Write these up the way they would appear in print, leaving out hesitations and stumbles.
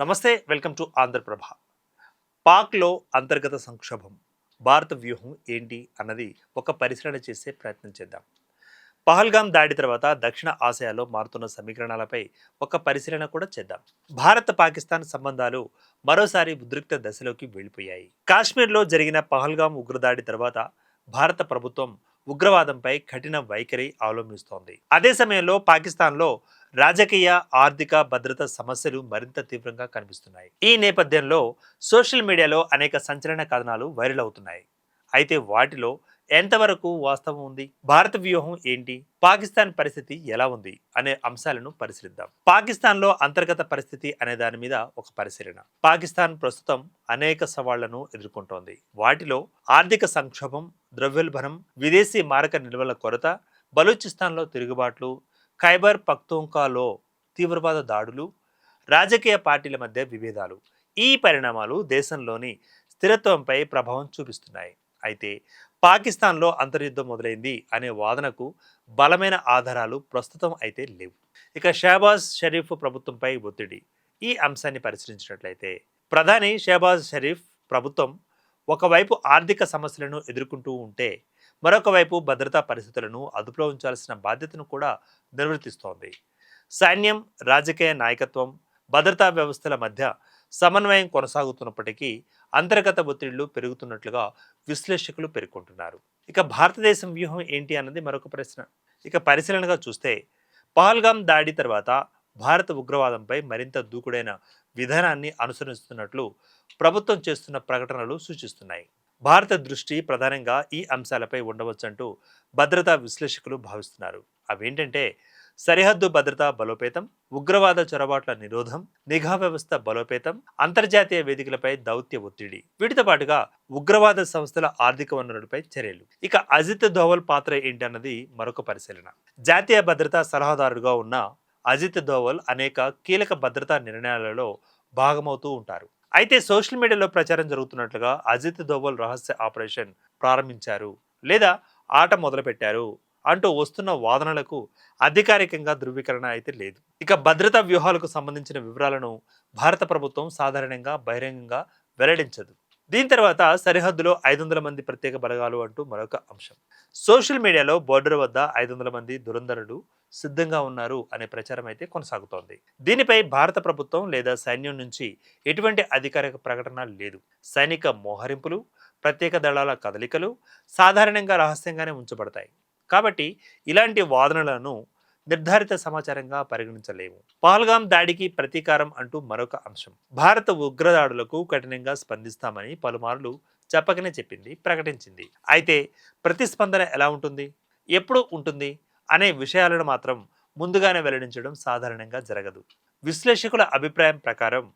నమస్తే, welcome to Andhraprabha. పాక్లో అంతర్గత సంక్షోభం, భారత వ్యూహం ఏంటి అన్నది ఒక పరిశీలన చేసే ప్రయత్నం చేద్దాం. పహల్గాం దాడి తర్వాత దక్షిణ ఆసియాలో మారుతున్న సమీకరణాలపై ఒక పరిశీలన కూడా చేద్దాం. భారత్ పాకిస్తాన్ సంబంధాలు మరోసారి ఉద్రిక్త దశలోకి వెళ్ళిపోయాయి. కాశ్మీర్లో జరిగిన పహల్గాం ఉగ్రదాడి తర్వాత భారత ప్రభుత్వం ఉగ్రవాదంపై కఠిన వైఖరి అవలంబిస్తోంది. అదే సమయంలో పాకిస్తాన్లో రాజకీయ, ఆర్థిక భద్రత సమస్యలు మరింత తీవ్రంగా కనిపిస్తున్నాయి. ఈ నేపథ్యంలో సోషల్ మీడియాలో అనేక సంచలన కథనాలు వైరల్ అవుతున్నాయి. అయితే వాటిలో ఎంతవరకు వాస్తవం ఉంది? భారత వ్యూహం ఏంటి? పాకిస్తాన్ పరిస్థితి ఎలా ఉంది అనే అంశాలను పరిశీలిద్దాం. పాకిస్తాన్లో అంతర్గత పరిస్థితి అనే దాని మీద ఒక పరిశీలన. పాకిస్తాన్ ప్రస్తుతం అనేక సవాళ్లను ఎదుర్కొంటోంది. వాటిలో ఆర్థిక సంక్షోభం, ద్రవ్యోల్బణం, విదేశీ మారక నిల్వల కొరత, బలూచిస్తాన్లో తిరుగుబాట్లు, ఖైబర్ పఖ్తూన్ఖాలో తీవ్రవాద దాడులు, రాజకీయ పార్టీల మధ్య విభేదాలు. ఈ పరిణామాలు దేశంలోని స్థిరత్వంపై ప్రభావం చూపిస్తున్నాయి. అయితే పాకిస్తాన్లో అంతర్యుద్ధం మొదలైంది అనే వాదనకు బలమైన ఆధారాలు ప్రస్తుతం అయితే లేవు. ఇక షహబాజ్ షరీఫ్ ప్రభుత్వంపై ఒత్తిడి. ఈ అంశాన్ని పరిశీలించినట్లయితే ప్రధాని షహబాజ్ షరీఫ్ ప్రభుత్వం ఒకవైపు ఆర్థిక సమస్యలను ఎదుర్కొంటూ ఉంటే మరొక వైపు భద్రతా పరిస్థితులను అదుపులో ఉంచాల్సిన బాధ్యతను కూడా నిర్వర్తిస్తోంది. సైన్యం, రాజకీయ నాయకత్వం, భద్రతా వ్యవస్థల మధ్య సమన్వయం కొనసాగుతున్నప్పటికీ అంతర్గత ఒత్తిళ్లు పెరుగుతున్నట్లుగా విశ్లేషకులు పేర్కొంటున్నారు. ఇక భారతదేశం వ్యూహం ఏంటి అన్నది మరొక ప్రశ్న. ఇక పరిశీలనగా చూస్తే పహల్గాం దాడి తర్వాత భారత ఉగ్రవాదంపై మరింత దూకుడైన విధానాన్ని అనుసరిస్తున్నట్లు ప్రభుత్వం చేస్తున్న ప్రకటనలు సూచిస్తున్నాయి. భారత దృష్టి ప్రధానంగా ఈ అంశాలపై ఉండవచ్చంటూ భద్రతా విశ్లేషకులు భావిస్తున్నారు. అవేంటంటే సరిహద్దు భద్రత బలోపేతం, ఉగ్రవాద చొరబాట్ల నిరోధం, నిఘా వ్యవస్థ బలోపేతం, అంతర్జాతీయ వేదికలపై దౌత్య ఒత్తిడి. వీటితో పాటుగా ఉగ్రవాద సంస్థల ఆర్థిక వనరులపై చర్యలు. ఇక అజిత్ దోవల్ పాత్ర ఏంటన్నది మరొక పరిశీలన. జాతీయ భద్రతా సలహాదారుగా ఉన్న అజిత్ దోవల్ అనేక కీలక భద్రతా నిర్ణయాలలో భాగమవుతూ ఉంటారు. అయితే సోషల్ మీడియాలో ప్రచారం జరుగుతున్నట్లుగా అజిత్ దోవల్ రహస్య ఆపరేషన్ ప్రారంభించారు లేదా ఆట మొదలుపెట్టారు అంటూ వస్తున్న వాదనలకు అధికారికంగా ధృవీకరణ అయితే లేదు. ఇక భద్రతా వ్యూహాలకు సంబంధించిన వివరాలను భారత ప్రభుత్వం సాధారణంగా బహిరంగంగా వెల్లడించదు. దీని తర్వాత సరిహద్దులో 500 మంది ప్రత్యేక బలగాలు అంటూ మరొక అంశం. సోషల్ మీడియాలో బోర్డర్ వద్ద 500 మంది దురంధరులు సిద్ధంగా ఉన్నారు అనే ప్రచారం అయితే కొనసాగుతోంది. దీనిపై భారత ప్రభుత్వం లేదా సైన్యం నుంచి ఎటువంటి అధికారిక ప్రకటన లేదు. సైనిక మోహరింపులు, ప్రత్యేక దళాల కదలికలు సాధారణంగా రహస్యంగానే ఉంచబడతాయి. కాబట్టి ఇలాంటి వాదనలను నిర్ధారిత సమాచారంగా పరిగణించలేము. పహల్గాం దాడికి ప్రతీకారం అంటూ మరొక అంశం. భారత ఉగ్రదాడులకు కఠినంగా స్పందిస్తామని పలుమార్లు చెప్పకనే చెప్పింది, ప్రకటించింది. అయితే ప్రతిస్పందన ఎలా ఉంటుంది, ఎప్పుడు ఉంటుంది అనే విషయాలను మాత్రం ముందుగానే వెల్లడించడం సాధారణంగా జరగదు. విశ్లేషకుల అభిప్రాయం ప్రకారం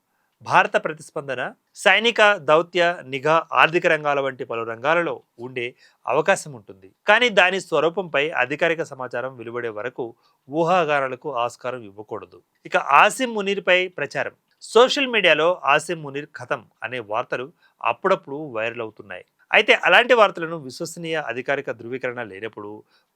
భారత ప్రతిస్పందన సైనిక, దౌత్య, నిఘా, ఆర్థిక రంగాల వంటి పలు రంగాలలో ఉండే అవకాశం ఉంటుంది. కానీ దాని స్వరూపంపై అధికారిక సమాచారం వెలువడే వరకు ఊహాగానాలకు ఆస్కారం ఇవ్వకూడదు. ఇక ఆసిమ్ మునీర్పై ప్రచారం. సోషల్ మీడియాలో ఆసిమ్ మునీర్ ఖతం అనే వార్తలు అప్పుడప్పుడు వైరల్ అవుతున్నాయి. అయితే అలాంటి వార్తలను విశ్వసనీయ అధికారిక ధృవీకరణ లేనప్పుడు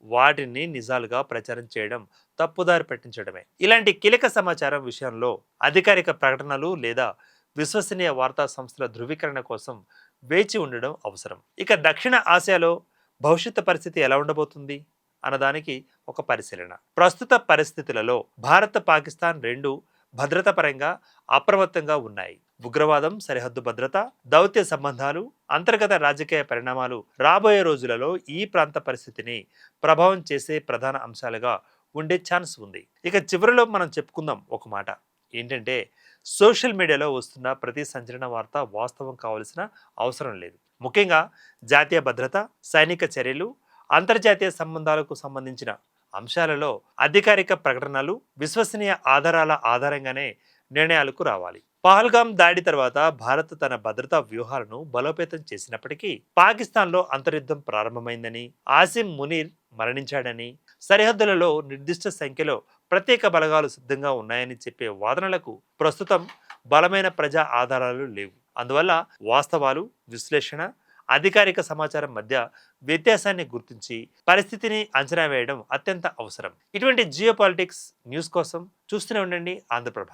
వాటిని నిజాలుగా ప్రచారం చేయడం తప్పుదారి పట్టించడమే. ఇలాంటి కీలక సమాచారం విషయంలో అధికారిక ప్రకటనలు లేదా విశ్వసనీయ వార్తా సంస్థల ధృవీకరణ కోసం వేచి ఉండడం అవసరం. ఇక దక్షిణ ఆసియాలో భవిష్యత్తు పరిస్థితి ఎలా ఉండబోతుంది అన్నదానికి ఒక పరిశీలన. ప్రస్తుత పరిస్థితులలో భారత్, పాకిస్తాన్ రెండు భద్రతా పరంగా అప్రమత్తంగా ఉన్నాయి. ఉగ్రవాదం, సరిహద్దు భద్రత, దౌత్య సంబంధాలు, అంతర్గత రాజకీయ పరిణామాలు రాబోయే రోజులలో ఈ ప్రాంత పరిస్థితిని ప్రభావం చేసే ప్రధాన అంశాలుగా ఉండే ఛాన్స్ ఉంది. ఇక చివరిలో మనం చెప్పుకుందాం ఒక మాట ఏంటంటే సోషల్ మీడియాలో వస్తున్న ప్రతి సంచలన వార్త వాస్తవం కావాల్సిన అవసరం లేదు. ముఖ్యంగా జాతీయ భద్రత, సైనిక చర్యలు, అంతర్జాతీయ సంబంధాలకు సంబంధించిన అంశాలలో అధికారిక ప్రకటనలు, విశ్వసనీయ ఆధారాల ఆధారంగానే నిర్ణయాలకు రావాలి. పహల్గాం దాడి తర్వాత భారత్ తన భద్రతా వ్యూహాలను బలోపేతం చేసినప్పటికీ పాకిస్తాన్లో అంతర్యుద్ధం ప్రారంభమైందని, ఆసిమ్ మునీర్ మరణించాడని, సరిహద్దులలో నిర్దిష్ట సంఖ్యలో ప్రత్యేక బలగాలు సిద్ధంగా ఉన్నాయని చెప్పే వాదనలకు ప్రస్తుతం బలమైన ప్రజా ఆధారాలు లేవు. అందువల్ల వాస్తవాలు, విశ్లేషణ, అధికారిక సమాచారం మధ్య వ్యత్యాసాన్ని గుర్తించి పరిస్థితిని అంచనా వేయడం అత్యంత అవసరం. ఇటువంటి జియోపాలిటిక్స్ న్యూస్ కోసం చూస్తూనే ఉండండి ఆంధ్రప్రభ.